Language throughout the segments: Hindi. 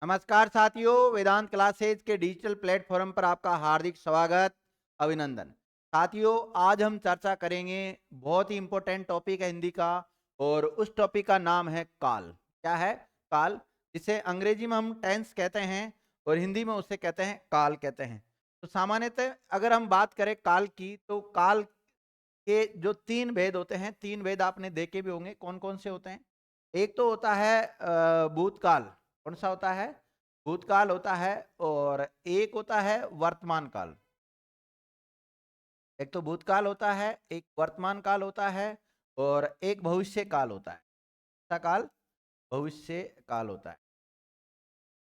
नमस्कार साथियों, वेदांत क्लासेज के डिजिटल प्लेटफॉर्म पर आपका हार्दिक स्वागत, अभिनंदन। साथियों, आज हम चर्चा करेंगे, बहुत ही इंपॉर्टेंट टॉपिक है हिंदी का, और उस टॉपिक का नाम है काल। क्या है? काल, जिसे अंग्रेजी में हम टेंस कहते हैं और हिंदी में उसे कहते हैं काल कहते हैं। तो सामान्यतः अगर हम बात करें काल की, तो काल के जो तीन भेद होते हैं, तीन भेद आपने देखे भी होंगे। कौन कौन से होते हैं? एक तो होता है भूतकाल। कौन सा होता है? भूतकाल होता है। और एक होता है वर्तमान काल। एक तो भूतकाल होता है, एक वर्तमान काल होता है, और एक भविष्य काल होता है। कौन सा काल? भविष्य काल होता है।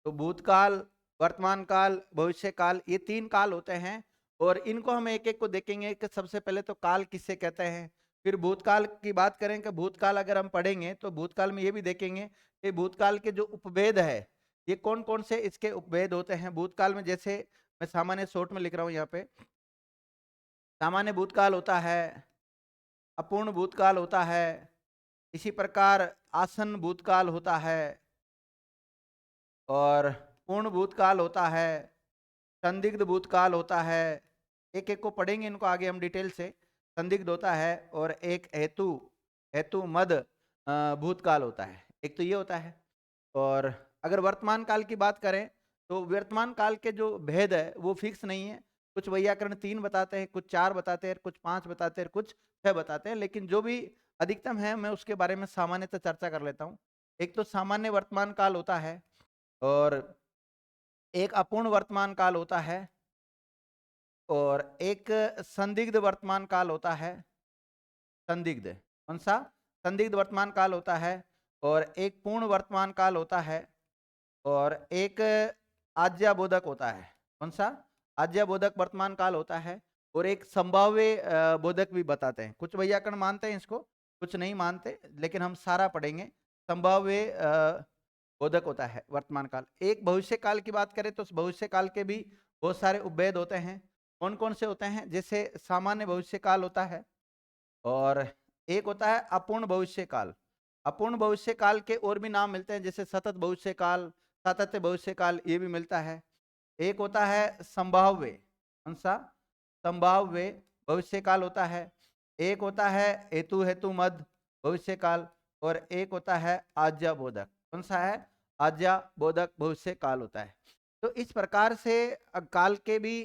तो भूतकाल, वर्तमान काल, भविष्य काल, ये तीन काल होते हैं। और इनको हम एक एक को देखेंगे कि सबसे पहले तो काल किससे कहते हैं। फिर भूतकाल की बात करें कि भूतकाल अगर हम पढ़ेंगे तो भूतकाल में ये भी देखेंगे कि भूतकाल के जो उपभेद है, ये कौन कौन से इसके उपभेद होते हैं भूतकाल में। जैसे मैं सामान्य शॉर्ट में लिख रहा हूँ यहाँ पे। सामान्य भूतकाल होता है, अपूर्ण भूतकाल होता है, इसी प्रकार आसन्न भूतकाल होता है, और पूर्ण भूतकाल होता है, संदिग्ध भूतकाल होता है। एक एक को पढ़ेंगे इनको आगे हम डिटेल से। संदिग्ध होता है, और एक हेतु हेतु मद भूतकाल होता है। एक तो ये होता है। और अगर वर्तमान काल की बात करें तो वर्तमान काल के जो भेद है वो फिक्स नहीं है। कुछ वैयाकरण 3 बताते हैं, कुछ 4 बताते हैं, कुछ 5 बताते हैं, कुछ 6 बताते हैं, लेकिन जो भी अधिकतम है मैं उसके बारे में सामान्यतः चर्चा कर लेता हूँ। एक तो सामान्य वर्तमान काल होता है, और एक अपूर्ण वर्तमान काल होता है, और एक संदिग्ध वर्तमान काल होता है। संदिग्ध, कौन सा? संदिग्ध वर्तमान काल होता है। और एक पूर्ण वर्तमान काल होता है, और एक आज्ञाबोधक होता है। कौन सा? आज्ञाबोधक वर्तमान काल होता है। और एक संभाव्य बोधक भी बताते हैं। कुछ वैयाकरण मानते हैं इसको, कुछ नहीं मानते, लेकिन हम सारा पढ़ेंगे। संभाव्य बोधक होता है वर्तमान काल। एक भविष्य काल की बात करें तो भविष्य काल के भी बहुत सारे उपभेद होते हैं। कौन कौन से होते हैं? जैसे सामान्य भविष्य काल होता है, और एक होता है अपूर्ण भविष्य काल। अपूर्ण भविष्य काल के और भी नाम मिलते हैं, जैसे सतत भविष्य काल, सातत्य भविष्य काल, ये भी मिलता है। एक होता है संभाव्य। कौन सा? संभाव्य भविष्य काल होता है। एक होता है हेतु हेतु मद भविष्य काल, और एक होता है आज्ञा बोधक। कौन सा है? आज्ञा बोधक भविष्य काल होता है। तो इस प्रकार से काल के भी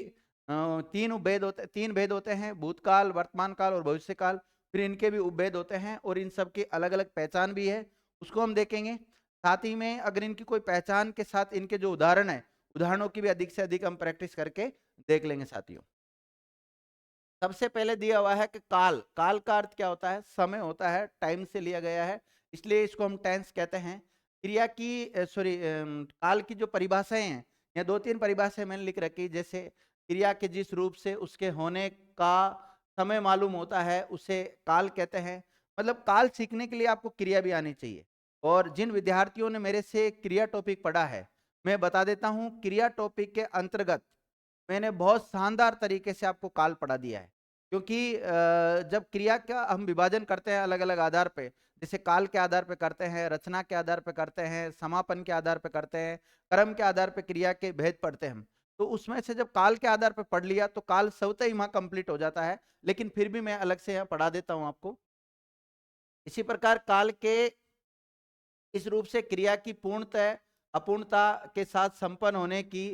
तीन उपभेद होते, तीन भेद होते हैं, भूतकाल, वर्तमान काल और भविष्य काल। फिर इनके भी उपभेद होते हैं, और इन सब की अलग अलग पहचान भी है, उसको हम देखेंगे। साथ ही में अगर इनकी कोई पहचान के साथ इनके जो उदाहरण है, उदाहरणों की भी अधिक से अधिक हम प्रैक्टिस करके देख लेंगे साथियों। सबसे पहले दिया हुआ है कि काल। काल का अर्थ क्या होता है? समय होता है, टाइम से लिया गया है, इसलिए इसको हम टेंस कहते हैं। क्रिया की काल की जो परिभाषाएं हैं, या दो तीन परिभाषाएं मैंने लिख रखी। जैसे क्रिया के जिस रूप से उसके होने का समय मालूम होता है उसे काल कहते हैं। मतलब काल सीखने के लिए आपको क्रिया भी आनी चाहिए। और जिन विद्यार्थियों ने मेरे से क्रिया टॉपिक पढ़ा है, मैं बता देता हूँ, क्रिया टॉपिक के अंतर्गत मैंने बहुत शानदार तरीके से आपको काल पढ़ा दिया है। क्योंकि जब क्रिया का हम विभाजन करते हैं अलग अलग आधार पे, जैसे काल के आधार पे करते हैं, रचना के आधार पे करते हैं, समापन के आधार पे करते हैं, कर्म के आधार पे क्रिया के भेद पढ़ते हैं हम। तो उसमें से जब काल के आधार पे पढ़ लिया तो काल स्वतः ही वहां कंप्लीट हो जाता है। लेकिन फिर भी मैं अलग से यहाँ पढ़ा देता हूँ आपको। इसी प्रकार काल के इस रूप से क्रिया की पूर्णतः अपूर्णता के साथ संपन्न होने की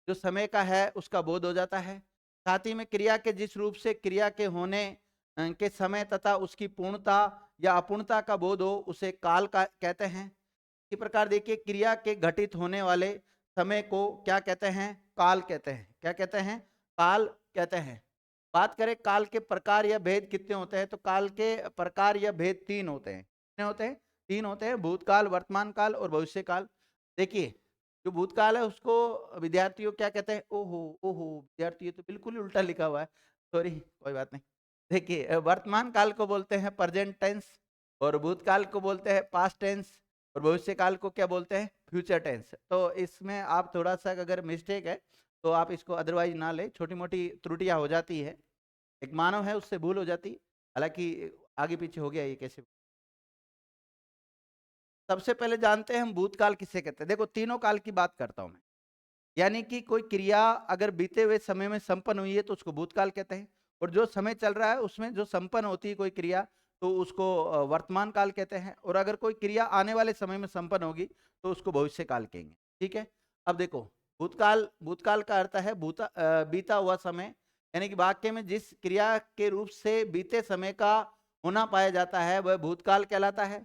जो समय का है उसका बोध हो जाता है। साथ ही में क्रिया के जिस रूप से क्रिया के होने के समय तथा उसकी पूर्णता या अपूर्णता का बोध हो उसे काल का कहते हैं। इसी प्रकार देखिए, क्रिया के घटित होने वाले समय को क्या कहते हैं? काल कहते हैं। क्या कहते हैं? काल कहते हैं। बात करें काल के प्रकार या भेद कितने होते हैं, तो काल के प्रकार या भेद तीन होते हैं। कितने होते हैं? तीन होते हैं, भूतकाल, वर्तमान काल और भविष्य काल। देखिए, जो भूतकाल है उसको विद्यार्थियों क्या कहते हैं? ओहो ओहो, विद्यार्थियों तो बिल्कुल ही उल्टा लिखा हुआ है, सॉरी, कोई बात नहीं। देखिए, वर्तमान काल को बोलते हैं प्रेजेंट टेंस, और भूतकाल को बोलते हैं पास्ट टेंस, और भविष्य काल को क्या बोलते हैं? Future tense. तो इसमें आप थोड़ा सा अगर मिस्टेक है तो आप इसको अदरवाइज ना ले, छोटी मोटी त्रुटियां हो जाती है, एक मानव है उससे भूल हो जाती। हालांकि आगे पीछे हो गया ये कैसे। सबसे पहले जानते हैं हम भूतकाल किसे कहते हैं। देखो तीनों काल की बात करता हूं मैं, यानी कि कोई क्रिया अगर बीते हुए समय में संपन्न हुई है तो उसको भूतकाल कहते हैं, और जो समय चल रहा है उसमें जो संपन्न होती है कोई क्रिया तो उसको वर्तमान काल कहते हैं, और अगर कोई क्रिया आने वाले समय में संपन्न होगी तो उसको भविष्य काल कहेंगे। ठीक है। अब देखो भूतकाल, भूतकाल का अर्थ है बीता हुआ समय, यानी कि वाक्य में जिस क्रिया के रूप से बीते समय का होना पाया जाता है वह भूतकाल कहलाता है।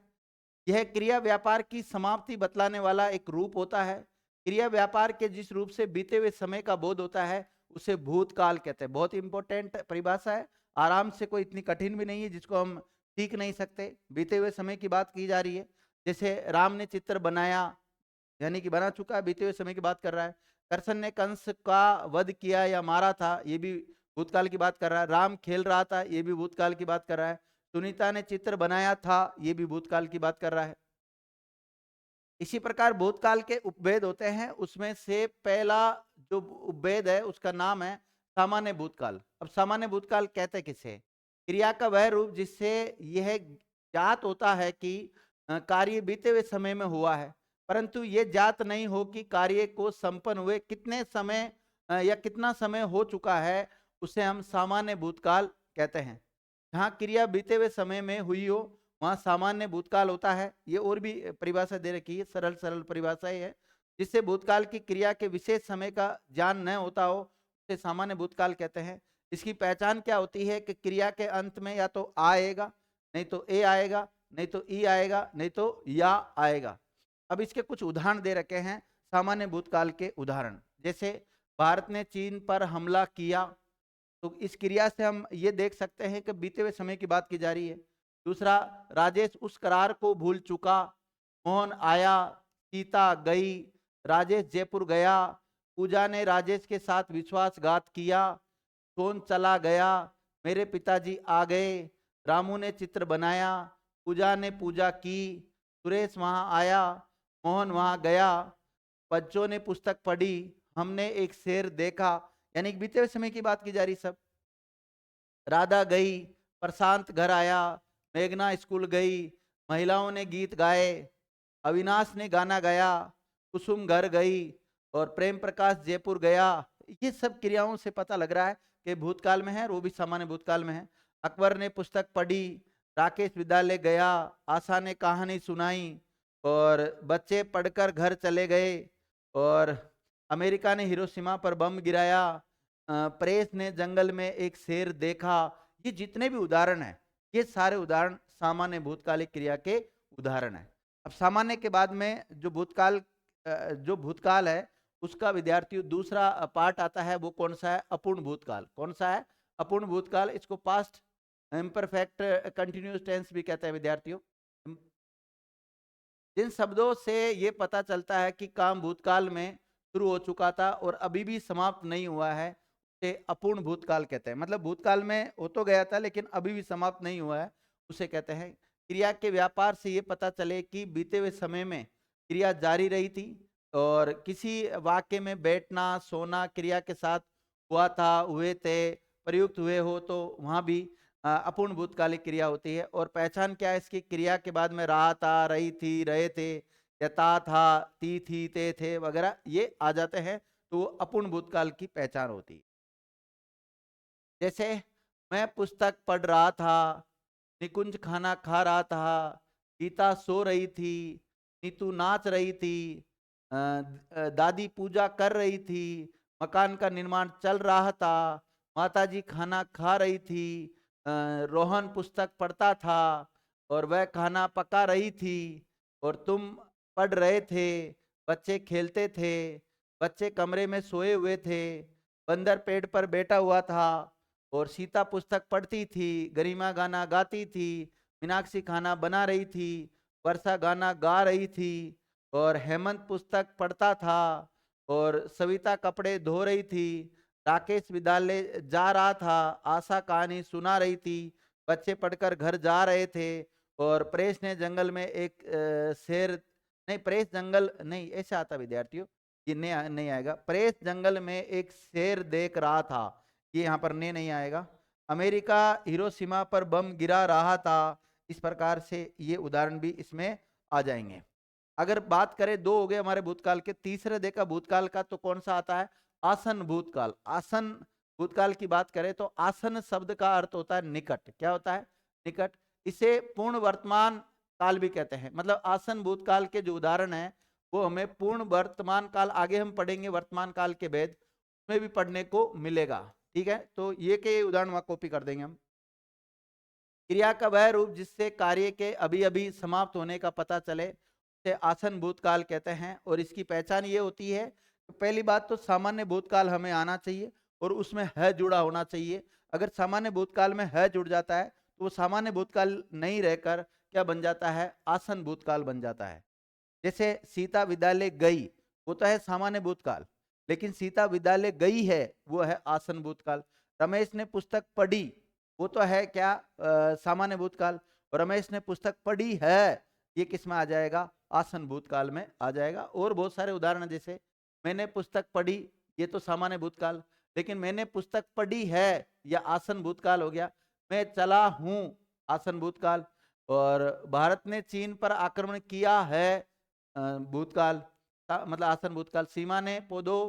यह क्रिया व्यापार की समाप्ति बतलाने वाला एक रूप होता है। क्रिया व्यापार के जिस रूप से बीते हुए समय का बोध होता है उसे भूतकाल कहते हैं। बहुत इंपॉर्टेंट परिभाषा है, आराम से, कोई इतनी कठिन भी नहीं है जिसको हम सीख नहीं सकते। बीते हुए समय की बात की जा रही है, जैसे राम ने चित्र बनाया, यानी कि बना चुका है, बीते हुए समय की बात कर रहा है। कृष्ण ने कंस का वध किया या मारा था, ये भी भूतकाल की बात कर रहा है। राम खेल रहा था, ये भी भूतकाल की बात कर रहा है। सुनीता ने चित्र बनाया था, ये भी भूतकाल की बात कर रहा है। इसी प्रकार भूतकाल के उपभेद होते हैं, उसमें से पहला जो उपभेद है उसका नाम है सामान्य भूतकाल। अब सामान्य भूतकाल कहते किसे? क्रिया का वह रूप जिससे यह ज्ञात होता है कि कार्य बीते हुए समय में हुआ है, परंतु यह ज्ञात नहीं हो कि कार्य को संपन्न हुए कितने समय या कितना समय हो चुका है, उसे हम सामान्य भूतकाल कहते हैं। जहाँ क्रिया बीते हुए समय में हुई हो वहाँ सामान्य भूतकाल होता है। ये और भी परिभाषा दे रखी है, सरल सरल परिभाषाएं है। जिससे भूतकाल की क्रिया के विशेष समय का ज्ञान न होता हो उसे सामान्य भूतकाल कहते हैं। इसकी पहचान क्या होती है कि क्रिया के अंत में या तो आ आएगा, नहीं तो ए आएगा, नहीं तो ई आएगा, नहीं तो या आएगा। अब इसके कुछ उदाहरण दे रखे हैं सामान्य भूतकाल के उदाहरण। जैसे भारत ने चीन पर हमला किया, तो इस क्रिया से हम ये देख सकते हैं कि बीते हुए समय की बात की जा रही है। दूसरा, राजेश उस करार को भूल चुका, मोहन आया, सीता गई, राजेश जयपुर गया, पूजा ने राजेश के साथ विश्वासघात किया, सोन चला गया, मेरे पिताजी आ गए, रामू ने चित्र बनाया, पूजा ने पूजा की, सुरेश वहां आया, मोहन वहां गया, बच्चों ने पुस्तक पढ़ी, हमने एक शेर देखा, यानी कि बीते हुए समय की बात की जा रही सब। राधा गई, प्रशांत घर आया, मेघना स्कूल गई, महिलाओं ने गीत गाए, अविनाश ने गाना गाया, कुसुम घर गई और प्रेम प्रकाश जयपुर गया। ये सब क्रियाओं से पता लग रहा है कि भूतकाल में है और वो भी सामान्य भूतकाल में है। अकबर ने पुस्तक पढ़ी, राकेश विद्यालय गया, आशा ने कहानी सुनाई और बच्चे पढ़कर घर चले गए, और अमेरिका ने हिरोशिमा पर बम गिराया, प्रेस ने जंगल में एक शेर देखा। ये जितने भी उदाहरण हैं ये सारे उदाहरण सामान्य भूतकालिक क्रिया के उदाहरण हैं। अब सामान्य के बाद में जो भूतकाल है उसका विद्यार्थियों दूसरा पार्ट आता है, वो कौन सा है? अपूर्ण भूतकाल। कौन सा है? अपूर्ण भूतकाल। इसको पास्ट इम्परफेक्ट कंटिन्यूअस टेंस भी कहते हैं विद्यार्थियों। जिन शब्दों से ये पता चलता है कि काम भूतकाल में शुरू हो चुका था और अभी भी समाप्त नहीं हुआ है, उसे अपूर्ण भूतकाल कहते हैं। मतलब भूतकाल में हो तो गया था लेकिन अभी भी समाप्त नहीं हुआ है, उसे कहते हैं। क्रिया के व्यापार से ये पता चले कि बीते हुए समय में क्रिया जारी रही थी और किसी वाक्य में बैठना सोना क्रिया के साथ हुआ था, हुए थे, प्रयुक्त हुए हो, तो वहाँ भी अपूर्ण भूतकालिक क्रिया होती है। और पहचान क्या है इसकी? क्रिया के बाद में रहा था, रही थी, रहे थे, या था, थी, ते थे वगैरह ये आ जाते हैं, तो अपूर्ण भूतकाल की पहचान होती है। जैसे मैं पुस्तक पढ़ रहा था, निकुंज खाना खा रहा था, गीता सो रही थी, नीतू नाच रही थी, दादी पूजा कर रही थी, मकान का निर्माण चल रहा था, माताजी खाना खा रही थी, रोहन पुस्तक पढ़ता था और वह खाना पका रही थी, और तुम पढ़ रहे थे, बच्चे खेलते थे, बच्चे कमरे में सोए हुए थे, बंदर पेड़ पर बैठा हुआ था और सीता पुस्तक पढ़ती थी, गरिमा गाना गाती थी, मीनाक्षी खाना बना रही थी, वर्षा गाना गा रही थी और हेमंत पुस्तक पढ़ता था और सविता कपड़े धो रही थी, राकेश विद्यालय जा रहा था, आशा कहानी सुना रही थी, बच्चे पढ़कर घर जा रहे थे और प्रेस ने जंगल में एक शेर, नहीं प्रेस जंगल नहीं ऐसा आता विद्यार्थियों, ये नहीं आएगा। प्रेस जंगल में एक शेर देख रहा था, ये यहाँ पर नहीं आएगा। अमेरिका हिरोशिमा पर बम गिरा रहा था। इस प्रकार से ये उदाहरण भी इसमें आ जाएंगे। अगर बात करें, दो हो गए हमारे भूतकाल के, तीसरे देखा भूतकाल का तो कौन सा आता है? आसन भूतकाल। आसन भूतकाल की बात करें तो आसन शब्द का अर्थ होता है निकट। क्या होता है? निकट। इसे पूर्ण वर्तमान काल भी कहते हैं। मतलब आसन भूतकाल के जो उदाहरण है वो हमें पूर्ण वर्तमान काल, आगे हम पढ़ेंगे वर्तमान काल के भेद में भी पढ़ने को मिलेगा। ठीक है, तो ये के उदाहरण वहां कॉपी कर देंगे हम। क्रिया का वह रूप जिससे कार्य के अभी अभी समाप्त होने का पता चले उसे आसन भूतकाल कहते हैं। और इसकी पहचान ये होती है, तो पहली बात तो सामान्य भूतकाल हमें आना चाहिए और उसमें है जुड़ा होना चाहिए। अगर सामान्य भूतकाल में है जुड़ जाता है तो वो सामान्य भूतकाल नहीं रहकर क्या बन जाता है? आसन भूतकाल बन जाता है। जैसे सीता विद्यालय गई, वो तो है सामान्य भूतकाल, लेकिन सीता विद्यालय गई है वो है आसन भूतकाल। रमेश ने पुस्तक पढ़ी, वो तो है क्या? सामान्य भूतकाल। और रमेश ने पुस्तक पढ़ी है, ये किस में आ जाएगा? आसन भूतकाल में आ जाएगा। और बहुत सारे उदाहरण, जैसे मैंने पुस्तक पढ़ी, ये तो सामान्य भूतकाल, लेकिन मैंने पुस्तक पढ़ी है या आसन भूतकाल हो गया। मैं चला हूं, आसन भूतकाल। और भारत ने चीन पर आक्रमण किया है, भूतकाल, मतलब आसन भूतकाल। सीमा ने पौधों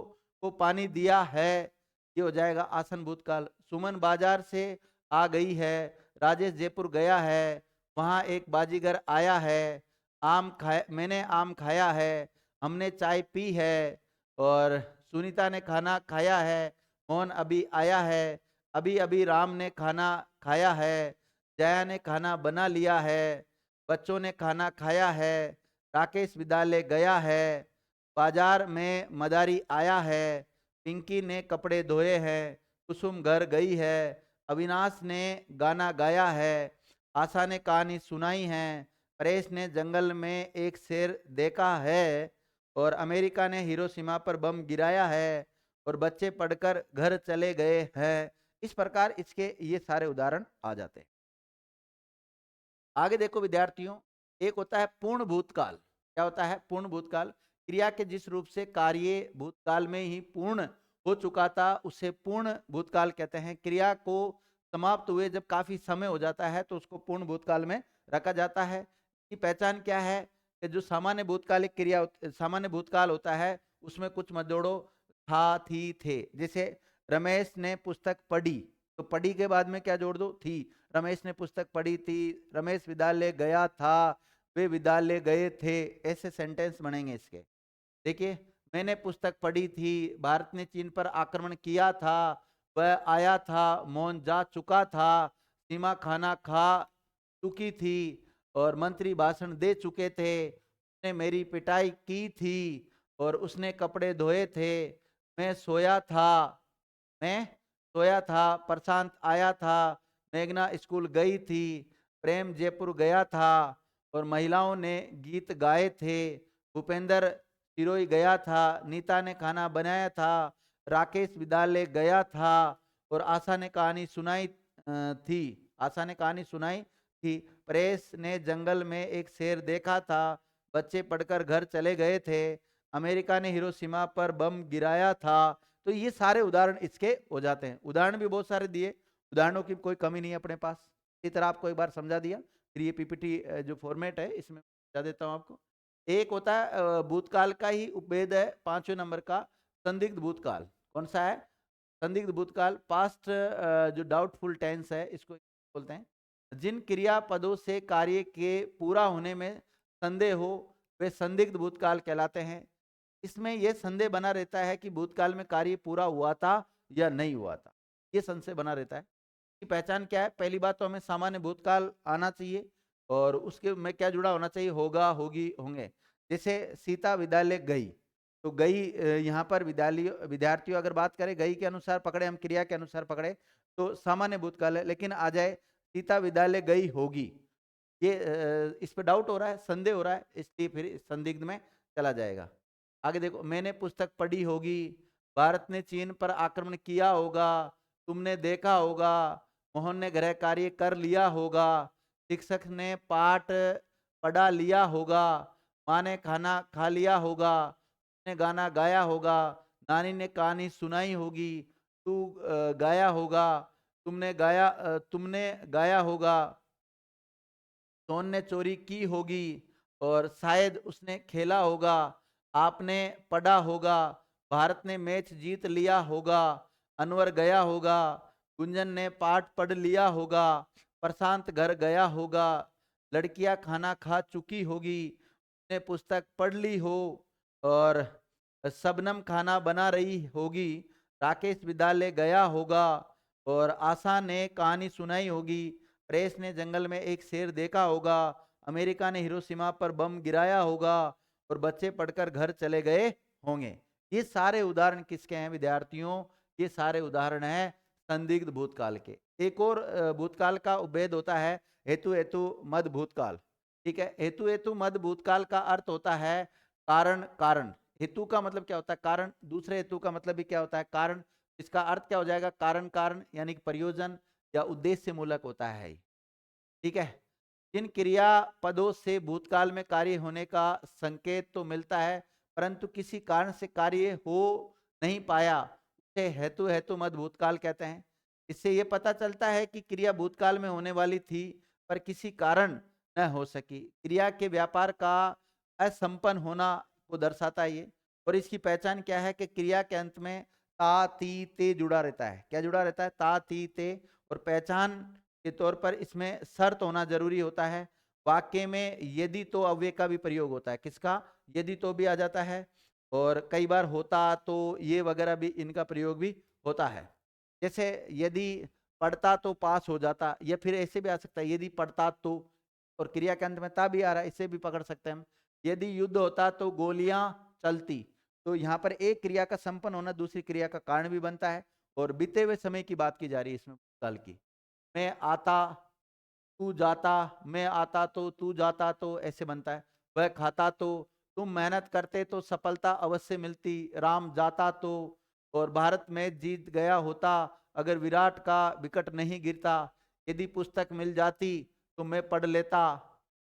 को पानी दिया है, ये हो जाएगा आसन भूतकाल। सुमन बाजार से आ गई है, राजेश जयपुर गया है, वहां एक बाजीगर आया है, आम खाया, मैंने आम खाया है, हमने चाय पी है, और सुनीता ने खाना खाया है, मोहन अभी आया है, अभी अभी राम ने खाना खाया है, जया ने खाना बना लिया है, बच्चों ने खाना खाया है, राकेश विद्यालय गया है, बाजार में मदारी आया है, पिंकी ने कपड़े धोए हैं, कुसुम घर गई है, अविनाश ने गाना गाया है, आशा ने कहानी सुनाई है, परेश ने जंगल में एक शेर देखा है, और अमेरिका ने हिरोशिमा पर बम गिराया है, और बच्चे पढ़कर घर चले गए हैं। इस प्रकार इसके ये सारे उदाहरण आ जाते हैं। आगे देखो विद्यार्थियों, एक होता है पूर्ण भूतकाल। क्या होता है? पूर्ण भूतकाल। क्रिया के जिस रूप से कार्य भूतकाल में ही पूर्ण हो चुका था उसे पूर्ण भूतकाल कहते हैं। क्रिया को समाप्त हुए जब काफी समय हो जाता है तो उसको पूर्ण भूतकाल में रखा जाता है। इसकी पहचान क्या है? कि जो सामान्य भूतकालिक क्रिया, सामान्य भूतकाल होता है उसमें कुछ मत जोड़ो, था, थी, थे। जैसे रमेश ने पुस्तक पढ़ी, तो पढ़ी के बाद में क्या जोड़ दो? थी। रमेश ने पुस्तक पढ़ी थी, रमेश विद्यालय गया था, वे विद्यालय गए थे। ऐसे सेंटेंस बनेंगे इसके। देखिए, मैंने पुस्तक पढ़ी थी, भारत ने चीन पर आक्रमण किया था, वह आया था, मोहन जा चुका था, सीमा खाना खा चुकी थी, और मंत्री भाषण दे चुके थे, उसने मेरी पिटाई की थी, और उसने कपड़े धोए थे, मैं सोया था, मैं सोया था, प्रशांत आया था, मेघना स्कूल गई थी, प्रेम जयपुर गया था, और महिलाओं ने गीत गाए थे, भूपेंद्र सिरोही गया था, नीता ने खाना बनाया था, राकेश विद्यालय गया था, और आशा ने कहानी सुनाई थी, आशा ने कहानी सुनाई थी, प्रेस ने जंगल में एक शेर देखा था, बच्चे पढ़कर घर चले गए थे, अमेरिका ने हिरोशिमा पर बम गिराया था। तो ये सारे उदाहरण इसके हो जाते हैं। उदाहरण भी बहुत सारे दिए, उदाहरणों की कोई कमी नहीं है अपने पास। इसी तरह आपको एक बार समझा दिया। फिर ये पीपीटी जो फॉर्मेट है इसमें समझा देता हूँ आपको। एक होता है भूतकाल का ही उपभेद है, 5वें नंबर का, संदिग्ध भूतकाल। कौन सा है? संदिग्ध भूतकाल। पास्ट जो डाउटफुल टेंस है इसको बोलते हैं। जिन क्रियापदों से कार्य के पूरा होने में संदेह हो वे संदिग्ध भूतकाल कहलाते हैं। इसमें यह संदेह बना रहता है कि भूतकाल में कार्य पूरा हुआ था या नहीं हुआ था, ये संशय बना रहता है। की पहचान क्या है? पहली बात तो हमें सामान्य भूतकाल आना चाहिए, और उसके में क्या जुड़ा होना चाहिए? होगा, होगी, होंगे। जैसे सीता विद्यालय गई, तो गई यहाँ पर विद्यालय विद्यार्थियों अगर बात करें गई के अनुसार पकड़े, हम क्रिया के अनुसार पकड़े तो सामान्य भूतकाल है। लेकिन आ जाए सीता विद्यालय गई होगी, ये इस पे डाउट हो रहा है, संदेह हो रहा है, इसलिए फिर संदिग्ध में चला जाएगा। आगे देखो, मैंने पुस्तक पढ़ी होगी, भारत ने चीन पर आक्रमण किया होगा, तुमने देखा होगा, मोहन ने गृह कार्य कर लिया होगा, शिक्षक ने पाठ पढ़ा लिया होगा, माँ ने खाना खा लिया होगा, ने गाना गाया होगा, नानी ने कहानी सुनाई होगी, तू गाया होगा, तुमने गाया होगा, सोन ने चोरी की होगी, और शायद उसने खेला होगा, आपने पढ़ा होगा, भारत ने मैच जीत लिया होगा, अनवर गया होगा, गुंजन ने पाठ पढ़ लिया होगा, प्रशांत घर गया होगा, लड़कियां खाना खा चुकी होगी, उसने पुस्तक पढ़ ली हो, और शबनम खाना बना रही होगी, राकेश विद्यालय गया होगा, और आशा ने कहानी सुनाई होगी, प्रेस ने जंगल में एक शेर देखा होगा, अमेरिका ने हिरोशिमा पर बम गिराया होगा, और बच्चे पढ़कर घर चले गए होंगे। ये सारे उदाहरण किसके हैं विद्यार्थियों? ये सारे उदाहरण हैं संदिग्ध भूतकाल के। एक और भूतकाल का उपभेद होता है हेतु हेतु मद भूतकाल। ठीक है, हेतु हेतु मद भूतकाल का अर्थ होता है कारण कारण। हेतु का मतलब क्या होता है? कारण। दूसरे हेतु का मतलब भी क्या होता है? कारण। इसका अर्थ क्या हो जाएगा? कारण कारण यानी कि प्रयोजन या उद्देश्य मूलक होता है। ठीक है, जिन क्रिया पदों से भूतकाल में कार्य होने का संकेत तो मिलता है परंतु किसी कारण से कार्य हो नहीं पाया, उसे हेतु हेतु मद भूतकाल कहते हैं। इससे यह पता चलता है कि क्रिया भूतकाल में होने वाली थी पर किसी कारण न हो सकी। क्रिया के व्यापार का असंपन्न होना को दर्शाता है ये। और इसकी पहचान क्या है कि क्रिया के अंत में ता ती ते जुड़ा रहता है। क्या जुड़ा रहता है? ता ती ते। और पहचान के तौर पर इसमें शर्त होना जरूरी होता है। वाक्य में यदि तो अव्यय का भी प्रयोग होता है। किसका? यदि तो भी आ जाता है। और कई बार होता तो ये वगैरह भी इनका प्रयोग भी होता है। जैसे यदि पढ़ता तो पास हो जाता, या फिर ऐसे भी आ सकता है यदि पढ़ता तो, और क्रिया के अंत में ता भी आ रहा है, इसे भी पकड़ सकते हैं हम। यदि युद्ध होता तो गोलियां चलती। तो यहाँ पर एक क्रिया का संपन्न होना दूसरी क्रिया का कारण भी बनता है। और बीते हुए समय की बात की जा रही है इसमें काल की। मैं आता तू जाता, मैं आता तो तू जाता, तो ऐसे बनता है। वह खाता तो, तुम मेहनत करते तो सफलता अवश्य मिलती, राम जाता तो, और भारत मैच जीत गया होता अगर विराट का विकेट नहीं गिरता, यदि पुस्तक मिल जाती तो मैं पढ़ लेता,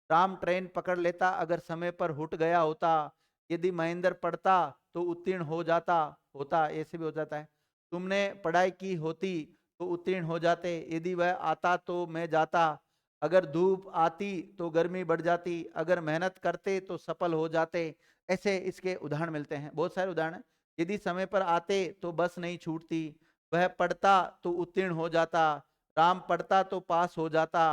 राम ट्रेन पकड़ लेता अगर समय पर हुट गया होता, यदि महेंद्र पढ़ता तो उत्तीर्ण हो जाता होता, ऐसे भी हो जाता है। तुमने पढ़ाई की होती तो उत्तीर्ण हो जाते, यदि वह आता तो मैं जाता, अगर धूप आती तो गर्मी बढ़ जाती, अगर मेहनत करते तो सफल हो जाते। ऐसे इसके उदाहरण मिलते हैं, बहुत सारे उदाहरण। यदि समय पर आते तो बस नहीं छूटती, वह पढ़ता तो उत्तीर्ण हो जाता, राम पढ़ता तो पास हो जाता,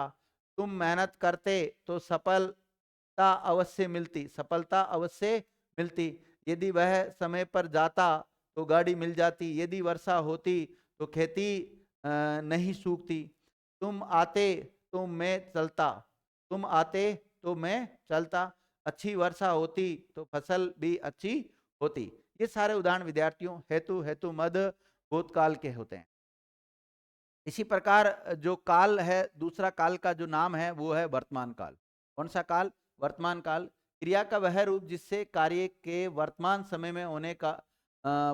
तुम मेहनत करते तो सफलता अवश्य मिलती, सफलता अवश्य मिलती, यदि वह समय पर जाता तो गाड़ी मिल जाती, यदि वर्षा होती तो खेती नहीं सूखती, तुम आते तो मैं चलता, तुम आते तो मैं चलता, अच्छी वर्षा होती तो फसल भी अच्छी होती। ये सारे उदाहरण विद्यार्थियों हेतु हेतु मद भूतकाल के होते हैं। इसी प्रकार जो काल है, दूसरा काल का जो नाम है वो है वर्तमान काल। कौन सा काल? वर्तमान काल। क्रिया का वह रूप जिससे कार्य के वर्तमान समय में होने का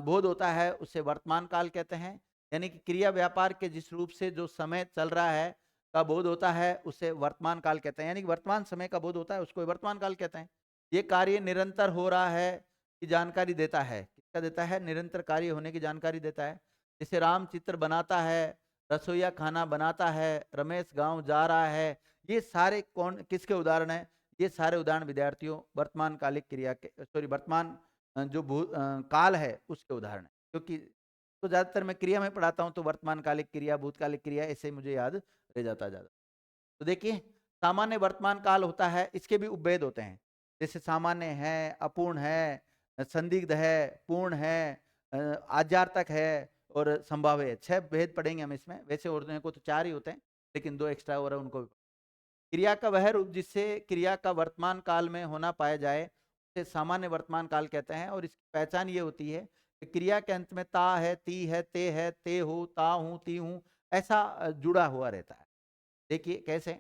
बोध होता है उसे वर्तमान काल कहते हैं। यानी कि क्रिया व्यापार के जिस रूप से जो समय चल रहा है का बोध होता है उसे वर्तमान काल कहते हैं। यानी कि वर्तमान समय का बोध होता है उसको वर्तमान काल कहते हैं। ये कार्य निरंतर हो रहा है की जानकारी देता है। किसका देता है? निरंतर कार्य होने की जानकारी देता है। जैसे राम चित्र बनाता है, रसोईया खाना बनाता है, रमेश गांव जा रहा है, ये सारे कौन किसके उदाहरण हैं? ये सारे उदाहरण विद्यार्थियों वर्तमान कालिक क्रिया के, सॉरी वर्तमान जो काल है उसके उदाहरण है। क्योंकि तो ज्यादातर मैं क्रिया में पढ़ाता हूँ तो वर्तमान कालिक क्रिया, भूतकालिक क्रिया ऐसे मुझे याद रह जाता है ज्यादा। तो देखिए, सामान्य वर्तमान काल होता है, इसके भी उपभेद होते हैं। जैसे सामान्य है, अपूर्ण है, संदिग्ध है, पूर्ण है, आज्यार्थक है और संभाव्य है। 6 भेद पढ़ेंगे हम इसमें। वैसे होने को तो 4 ही होते हैं लेकिन 2 एक्स्ट्रा हो रहा है उनको। क्रिया का वह रूप जिससे क्रिया का वर्तमान काल में होना पाया जाए उसे सामान्य वर्तमान काल कहते हैं। और इसकी पहचान ये होती है कि क्रिया के अंत में ता है, ती है, ते हो, ता हूँ, ती हूँ, ऐसा जुड़ा हुआ रहता है। देखिए कैसे,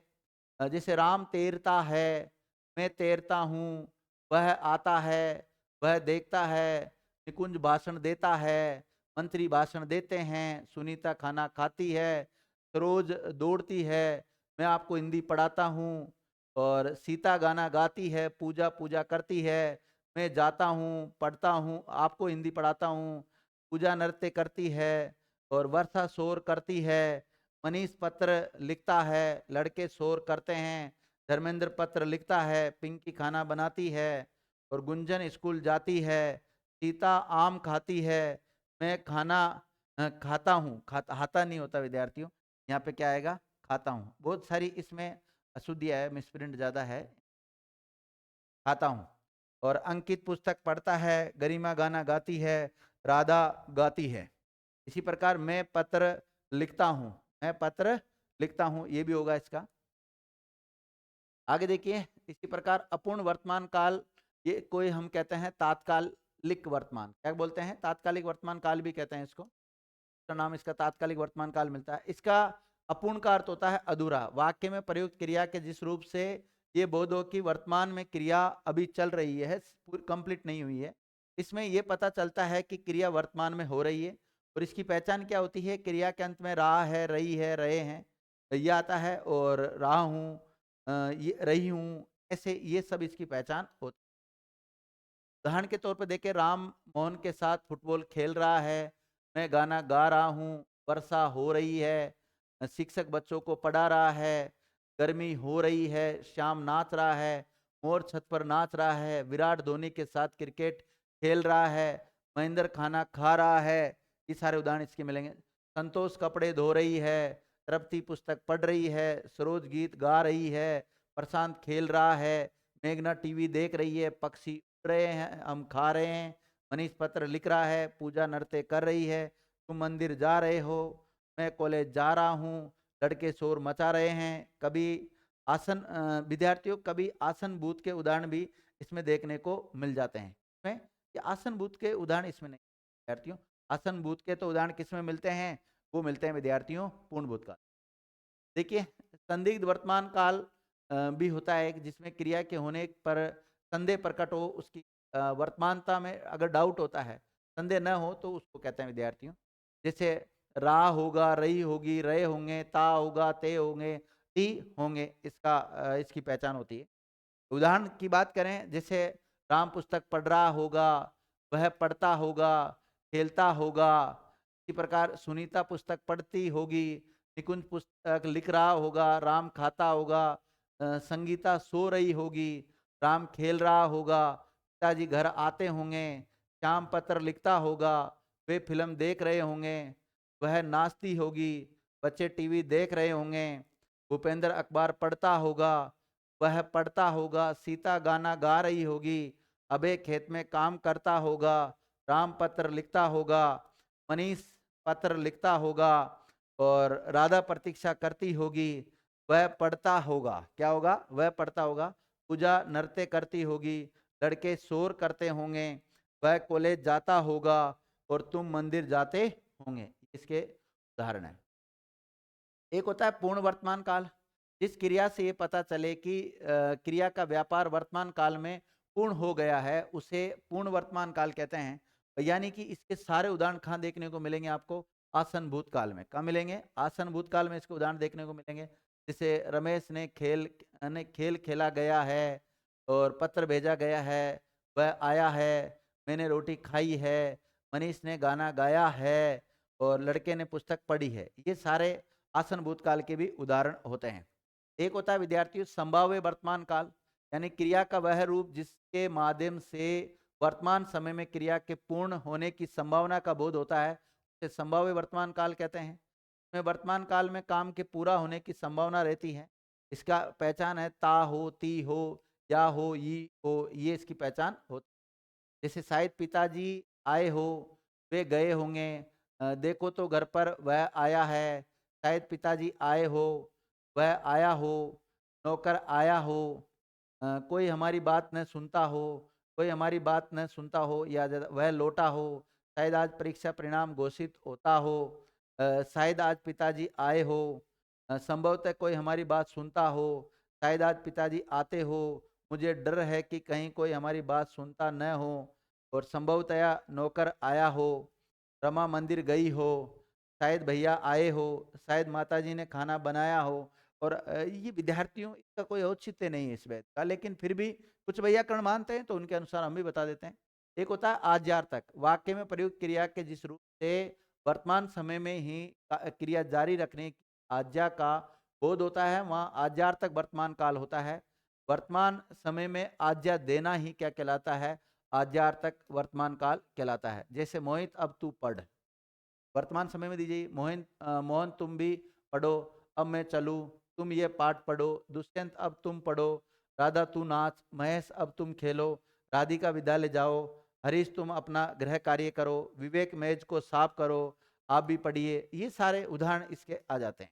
जैसे राम तैरता है, मैं तैरता हूँ, वह आता है, वह देखता है, निकुंज भाषण देता है, मंत्री भाषण देते हैं, सुनीता खाना खाती है, सरोज दौड़ती है, मैं आपको हिंदी पढ़ाता हूँ, और सीता गाना गाती है, पूजा पूजा करती है, मैं जाता हूँ, पढ़ता हूँ, आपको हिंदी पढ़ाता हूँ, पूजा नृत्य करती है, और वर्षा शोर करती है, मनीष पत्र लिखता है, लड़के शोर करते हैं, धर्मेंद्र पत्र लिखता है, पिंकी खाना बनाती है और गुंजन स्कूल जाती है, सीता आम खाती है, मैं खाना खाता हूँ। खाता नहीं होता विद्यार्थियों, यहाँ पे क्या आएगा, खाता हूँ। बहुत सारी इसमें अशुद्धियाँ है, मिसप्रिंट ज़्यादा है, खाता हूँ। और अंकित पुस्तक पढ़ता है, गरिमा गाना गाती है, राधा गाती है। इसी प्रकार मैं पत्र लिखता हूँ, मैं पत्र लिखता हूँ, ये भी होगा इसका। आगे देखिए, इसी प्रकार अपूर्ण वर्तमान काल, ये कोई हम कहते हैं तात्कालिक वर्तमान, क्या बोलते हैं, तात्कालिक वर्तमान काल भी कहते हैं इसको, तो नाम इसका तात्कालिक वर्तमान काल मिलता है। इसका अपूर्ण का अर्थ होता है अधूरा, वाक्य में प्रयुक्त क्रिया के जिस रूप से ये बोध हो कि वर्तमान में क्रिया अभी चल रही है, कंप्लीट नहीं हुई है, इसमें यह पता चलता है कि क्रिया वर्तमान में हो रही है। और इसकी पहचान क्या होती है, क्रिया के अंत में रहा है, रही है, रहे हैं, ये आता है, और रहा हूँ, ये रही हूँ, ऐसे ये सब इसकी पहचान होती है। उदाहरण के तौर पर देखें, राम मोहन के साथ फुटबॉल खेल रहा है, मैं गाना गा रहा हूँ, वर्षा हो रही है, शिक्षक बच्चों को पढ़ा रहा है, गर्मी हो रही है, श्याम नाच रहा है, मोर छत पर नाच रहा है, विराट धोनी के साथ क्रिकेट खेल रहा है, महेंद्र खाना खा रहा है, ये सारे उदाहरण इसके मिलेंगे। संतोष कपड़े धो रही है, तृप्ति पुस्तक पढ़ रही है, सरोज गीत गा रही है, प्रशांत खेल रहा है, मेघना टीवी देख रही है, पक्षी उड़ रहे हैं, हम खा रहे हैं, मनीष पत्र लिख रहा है, पूजा नृत्य कर रही है, तुम मंदिर जा रहे हो, मैं कॉलेज जा रहा हूँ, लड़के शोर मचा रहे हैं। कभी आसन विद्यार्थियों, कभी आसन भूत के उदाहरण भी इसमें देखने को मिल जाते हैं। इसमें ये आसन भूत के उदाहरण इसमें नहीं विद्यार्थियों, आसन भूत के तो उदाहरण किसमें मिलते हैं, वो मिलते हैं विद्यार्थियों पूर्ण भूत काल। देखिए, संदिग्ध वर्तमान काल भी होता है जिसमें क्रिया के होने पर संदेह प्रकट हो, उसकी वर्तमानता में अगर डाउट होता है, संदेह न हो, तो उसको कहते हैं विद्यार्थियों। जैसे रा होगा, रही होगी, रहे होंगे, ता होगा, ते होंगे, ती होंगे, इसका इसकी पहचान होती है। उदाहरण की बात करें, जैसे राम पुस्तक पढ़ रहा होगा, वह पढ़ता होगा, खेलता होगा। इसी प्रकार सुनीता पुस्तक पढ़ती होगी, निकुंज पुस्तक लिख रहा होगा, राम खाता होगा, संगीता सो रही होगी, राम खेल रहा होगा, पिताजी घर आते होंगे, श्याम पत्र लिखता होगा, वे फिल्म देख रहे होंगे, वह नाचती होगी, बच्चे टीवी देख रहे होंगे, भूपेंद्र अखबार पढ़ता होगा, वह पढ़ता होगा, सीता गाना गा रही होगी, अबे खेत में काम करता होगा, राम पत्र लिखता होगा, मनीष पत्र लिखता होगा, और राधा प्रतीक्षा करती होगी, वह पढ़ता होगा, क्या होगा, वह पढ़ता होगा, पूजा नृत्य करती होगी, लड़के शोर करते होंगे, वह कॉलेज जाता होगा, और तुम मंदिर जाते होंगे। इसके उदाहरण है। एक होता है पूर्ण वर्तमान काल, जिस क्रिया से ये पता चले कि क्रिया का व्यापार वर्तमान काल में पूर्ण हो गया है, उसे पूर्ण वर्तमान काल कहते हैं। यानी कि इसके सारे उदाहरण कहाँ देखने को मिलेंगे आपको, आसन भूतकाल में। कहाँ मिलेंगे, आसन भूतकाल में इसके उदाहरण देखने को मिलेंगे। जैसे रमेश ने खेल खेला गया है, और पत्र भेजा गया है, वह आया है, मैंने रोटी खाई है, मनीष ने गाना गाया है, और लड़के ने पुस्तक पढ़ी है। ये सारे आसन भूतकाल के भी उदाहरण होते हैं। एक होता है विद्यार्थियों संभाव्य वर्तमान काल, यानी क्रिया का वह रूप जिसके माध्यम से वर्तमान समय में क्रिया के पूर्ण होने की संभावना का बोध होता है, उसे संभाव्य वर्तमान काल कहते हैं। इसमें वर्तमान काल में काम के पूरा होने की संभावना रहती है। इसका पहचान है ता हो, ती हो, या हो, ई हो, ये इसकी पहचान होती है। जैसे शायद पिताजी आए हो, वे गए होंगे, देखो तो घर पर वह आया है, शायद पिताजी आए हो, वह आया हो, नौकर आया हो, कोई हमारी बात न सुनता हो, कोई हमारी बात न सुनता हो, या वह लौटा हो, शायद आज परीक्षा परिणाम घोषित होता हो, शायद आज पिताजी आए हो, संभवतः कोई हमारी बात सुनता हो, शायद आज पिताजी आते हो, मुझे डर है कि कहीं कोई हमारी बात सुनता न हो, और संभवतया नौकर आया हो, रमा मंदिर गई हो, शायद भैया आए हो, शायद माताजी ने खाना बनाया हो। और ये विद्यार्थियों, इसका कोई औचित्य नहीं है इस बात का, लेकिन फिर भी कुछ वैयाकरण मानते हैं, तो उनके अनुसार हम भी बता देते हैं। एक होता है आज्यार तक, वाक्य में प्रयुक्त क्रिया के जिस रूप से वर्तमान समय में ही क्रिया जारी रखने की आज्ञा का बोध होता है वहाँ आज्यार्थक वर्तमान काल होता है। वर्तमान समय में आज्ञा देना ही क्या कहलाता है? आज्यार्थक वर्तमान काल कहलाता है। जैसे मोहित अब तू पढ़, वर्तमान समय में दीजिए मोहन तुम भी पढ़ो, अब मैं चलूँ, तुम ये पाठ पढ़ो, दुष्यंत अब तुम पढ़ो, राधा तू नाच, महेश अब तुम खेलो, राधिका विद्यालय जाओ, हरीश तुम अपना गृह कार्य करो, विवेक मेज को साफ करो, आप भी पढ़िए। ये सारे उदाहरण इसके आ जाते हैं।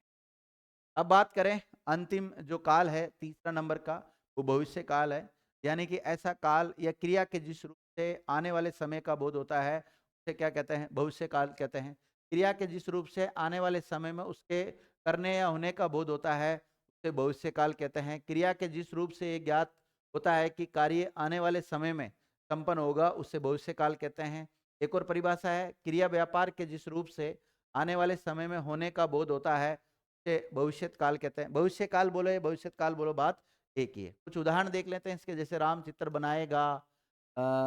अब बात करें अंतिम जो काल है तीसरा नंबर का, वो भविष्य काल है। यानी कि ऐसा काल या क्रिया के जिस रूप से आने वाले समय का बोध होता है उसे क्या कहते हैं? भविष्य काल कहते हैं। क्रिया के जिस रूप से आने वाले समय में उसके करने या होने का बोध होता है उसे भविष्य काल कहते हैं। क्रिया के जिस रूप से ये ज्ञात होता है कि कार्य आने वाले समय में संपन्न होगा उसे भविष्य काल कहते हैं। एक और परिभाषा है, क्रिया व्यापार के जिस रूप से आने वाले समय में होने का बोध होता है उसे भविष्य काल कहते हैं। भविष्य काल बोलो या भविष्य काल बोलो, बात एक ही है। कुछ उदाहरण देख लेते हैं इसके, जैसे राम चित्र बनाएगा,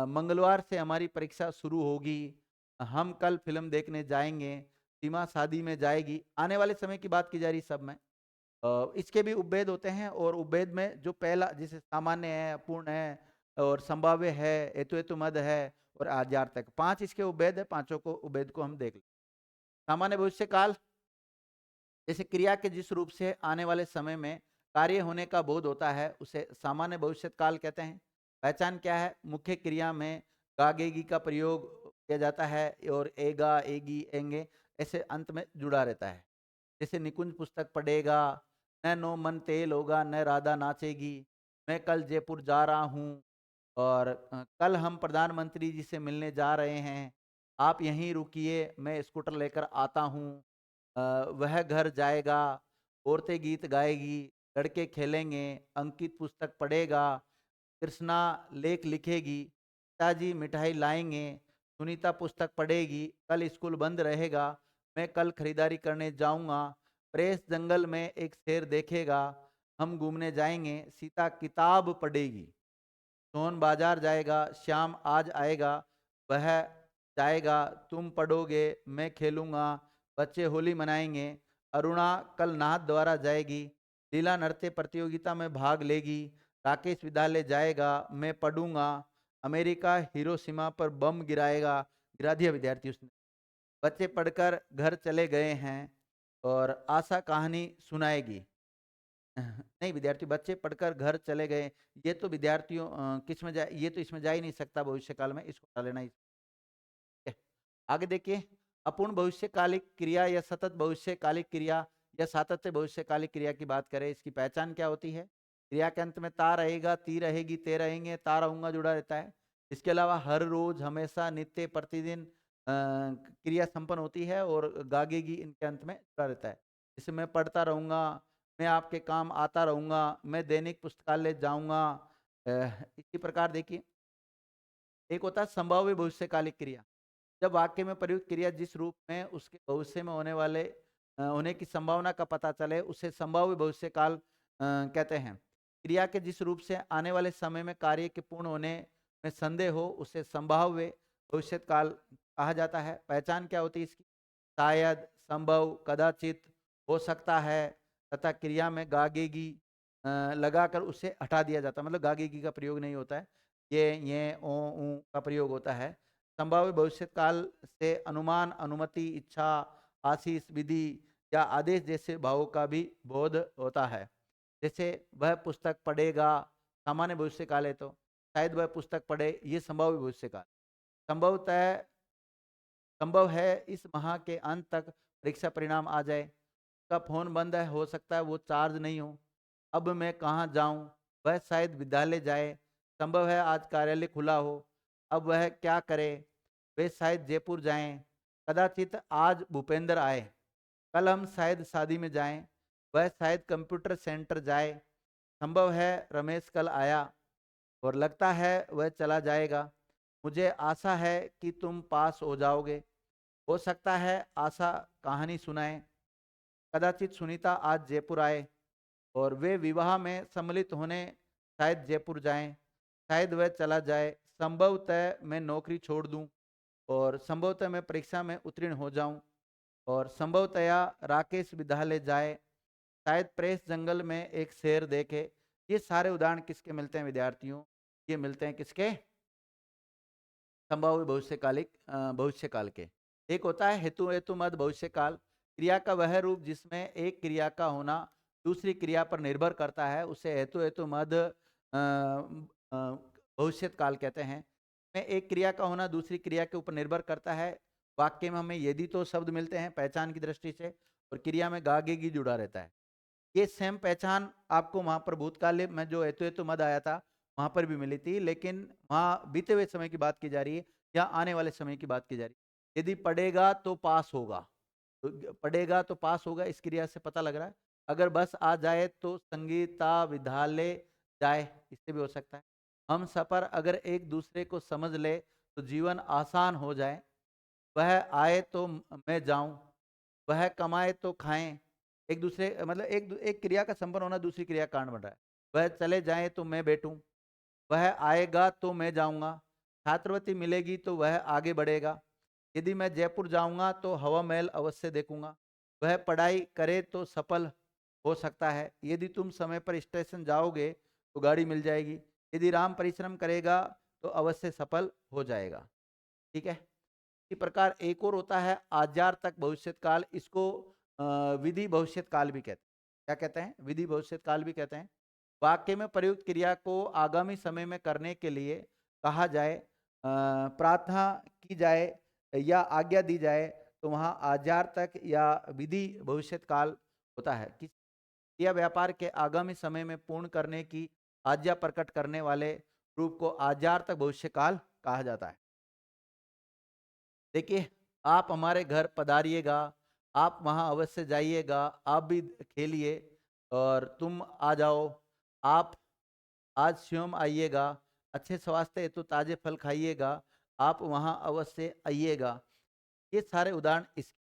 मंगलवार से हमारी परीक्षा शुरू होगी, हम कल फिल्म देखने जाएंगे, सीमा शादी में जाएगी। आने वाले समय की बात की जा रही सब में। इसके भी उपभेद होते हैं और उपभेद में जो पहला जैसे सामान्य है, अपूर्ण है और संभाव्य है, हेतु हेतु मद है और आद्यार्थक, 5 इसके उपभेद है। पांचों को उपभेद को हम देख लें। सामान्य भविष्य काल जैसे क्रिया के जिस रूप से आने वाले समय में कार्य होने का बोध होता है उसे सामान्य भविष्य काल कहते हैं। पहचान क्या है? मुख्य क्रिया में गागेगी का प्रयोग किया जाता है और एगा एगी एंगे ऐसे अंत में जुड़ा रहता है। जैसे निकुंज पुस्तक पढ़ेगा, न नो मन तेल होगा, न राधा नाचेगी, मैं कल जयपुर जा रहा हूँ, और कल हम प्रधानमंत्री जी से मिलने जा रहे हैं, आप यहीं रुकिए, मैं स्कूटर लेकर आता हूँ, वह घर जाएगा, औरतें गीत गाएगी, लड़के खेलेंगे, अंकित पुस्तक पढ़ेगा, कृष्णा लेख लिखेगी, पिताजी मिठाई लाएंगे, सुनीता पुस्तक पढ़ेगी, कल स्कूल बंद रहेगा, मैं कल खरीदारी करने जाऊंगा, प्रेस जंगल में एक शेर देखेगा, हम घूमने जाएंगे, सीता किताब पढ़ेगी, सोहन बाजार जाएगा, श्याम आज आएगा, वह जाएगा, तुम पढ़ोगे, मैं खेलूंगा, बच्चे होली मनाएंगे, अरुणा कल नाथ द्वारा जाएगी, लीला नृत्य प्रतियोगिता में भाग लेगी, राकेश विद्यालय जाएगा, मैं पढ़ूंगा, अमेरिका हिरोशिमा पर बम गिराएगा, गिरा दिया विद्यार्थी उसने, बच्चे पढ़कर घर चले गए हैं, और आशा कहानी सुनाएगी। नहीं विद्यार्थी, बच्चे पढ़कर घर चले गए, ये तो विद्यार्थियों किस में जाए? ये तो इसमें जा ही नहीं सकता भविष्य काल में, इसको हटा लेना। आगे देखिए, अपूर्ण भविष्यकालिक क्रिया या सतत भविष्यकालिक क्रिया या सातत्य भविष्यकालिक क्रिया की बात करें, इसकी पहचान क्या होती है? क्रिया के अंत में ता रहेगा, ती रहेगी, ते रहेंगे, ता रहूंगा जुड़ा रहता है। इसके अलावा हर रोज, हमेशा, नित्य, प्रतिदिन क्रिया संपन्न होती है और गागेगी इनके अंत में जुड़ा रहता है। जैसे मैं पढ़ता रहूंगा, मैं आपके काम आता रहूंगा, मैं दैनिक पुस्तकालय जाऊंगा। इसी प्रकार देखिए, एक होता है संभाव्य भविष्यकालिक क्रिया। जब वाक्य में प्रयुक्त क्रिया जिस रूप में उसके भविष्य में होने वाले होने की संभावना का पता चले उसे संभाव्य भविष्य काल कहते हैं। क्रिया के जिस रूप से आने वाले समय में कार्य के पूर्ण होने में संदेह हो उसे संभाव्य भविष्य काल कहा जाता है। पहचान क्या होती है इसकी? शायद, संभव, कदाचित, हो सकता है तथा क्रिया में गागेगी लगाकर उसे हटा दिया जाता है, मतलब गागेगी का प्रयोग नहीं होता है, ये ओ ऊ का प्रयोग होता है। संभाव्य भविष्य काल से अनुमान, अनुमति, इच्छा, आशीष, विधि या आदेश जैसे भावों का भी बोध होता है। जैसे वह पुस्तक पढ़ेगा, सामान्य भविष्य काल है, तो शायद वह पुस्तक पढ़े, ये संभाव्य भविष्य काल। संभवतः, संभव है इस माह के अंत तक परीक्षा परिणाम आ जाए, उसका फोन बंद है, हो सकता है वो चार्ज नहीं हो, अब मैं कहाँ जाऊँ, वह शायद विद्यालय जाए, संभव है आज कार्यालय खुला हो, अब वह क्या करे, वे शायद जयपुर जाएं, कदाचित आज भूपेंद्र आए, कल हम शायद शादी में जाएं, वह शायद कंप्यूटर सेंटर जाए, संभव है रमेश कल आया और लगता है वह चला जाएगा, मुझे आशा है कि तुम पास हो जाओगे, हो सकता है आशा कहानी सुनाए, कदाचित सुनीता आज जयपुर आए और वे विवाह में सम्मिलित होने शायद जयपुर जाएं, शायद वह चला जाए, संभवतः मैं नौकरी छोड़ दूं और संभवतः मैं परीक्षा में उत्तीर्ण हो जाऊं और संभवतया राकेश विद्यालय जाए, शायद प्रेस जंगल में एक शेर देखे। ये सारे उदाहरण किसके मिलते हैं विद्यार्थियों? ये मिलते हैं किसके? संभाव्य भविष्यकाल के। एक होता है हेतु हेतु मद भविष्यकाल, क्रिया का वह रूप जिसमें एक क्रिया का होना दूसरी क्रिया पर निर्भर करता है, उसे हेतु हेतु मद भविष्यकाल कहते हैं। में एक क्रिया का होना दूसरी क्रिया के ऊपर निर्भर करता है। वाक्य में हमें यदि तो शब्द मिलते हैं पहचान की दृष्टि से, और क्रिया में गागेगी जुड़ा रहता है। ये सेम पहचान आपको वहां पर भूतकाल में जो हेतु हेतु मद आया था वहां पर भी मिली थी, लेकिन वहां बीते हुए समय की बात की जा रही है या आने वाले समय की बात की जा रही है। यदि पढ़ेगा तो पास होगा, तो पढ़ेगा तो पास होगा इस क्रिया से पता लग रहा है। अगर बस आ जाए तो संगीता विद्यालय जाए, इससे भी हो सकता है। हम सफर अगर एक दूसरे को समझ ले तो जीवन आसान हो जाए। वह आए तो मैं जाऊं, वह कमाए तो खाएं। एक दूसरे मतलब एक क्रिया का संपन्न होना दूसरी क्रिया का कारण बन रहा है। वह चले जाए तो मैं बैठूं, वह आएगा तो मैं जाऊंगा, छात्रवृत्ति मिलेगी तो वह आगे बढ़ेगा। यदि मैं जयपुर जाऊंगा तो हवा महल अवश्य देखूंगा। वह पढ़ाई करे तो सफल हो सकता है। यदि तुम समय पर स्टेशन जाओगे तो गाड़ी मिल जाएगी। यदि राम परिश्रम करेगा तो अवश्य सफल हो जाएगा। ठीक है। इसी प्रकार एक और होता है आजार तक भविष्यत काल, इसको विधि भविष्यत काल भी कहते हैं। क्या कहते हैं? विधि भविष्यत काल भी कहते हैं। वाक्य में प्रयुक्त क्रिया को आगामी समय में करने के लिए कहा जाए, प्रार्थना की जाए या आज्ञा दी जाए तो वहाँ आजार तक या विधि भविष्यत काल होता है। किस क्रिया व्यापार के आगामी समय में पूर्ण करने की आज्ञा प्रकट करने वाले रूप को आजार तक भविष्य काल कहा जाता है। देखिए, आप हमारे घर पधारिएगा, आप वहाँ अवश्य जाइएगा, आप भी खेलिए और तुम आ जाओ, आप आज स्वयं आइएगा, अच्छे स्वास्थ्य हेतु ताजे फल खाइएगा, आप वहाँ अवश्य आइएगा। ये सारे उदाहरण इस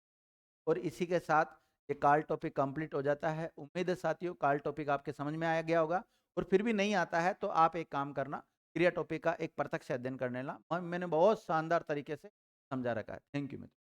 और इसी के साथ ये काल टॉपिक कंप्लीट हो जाता है। उम्मीद है साथियों काल टॉपिक आपके समझ में आ गया होगा, और फिर भी नहीं आता है तो आप एक काम करना, क्रिया टॉपिक का एक प्रत्यक्ष अध्ययन करने ला। मैंने बहुत शानदार तरीके से समझा रखा है। Thank you Mitra.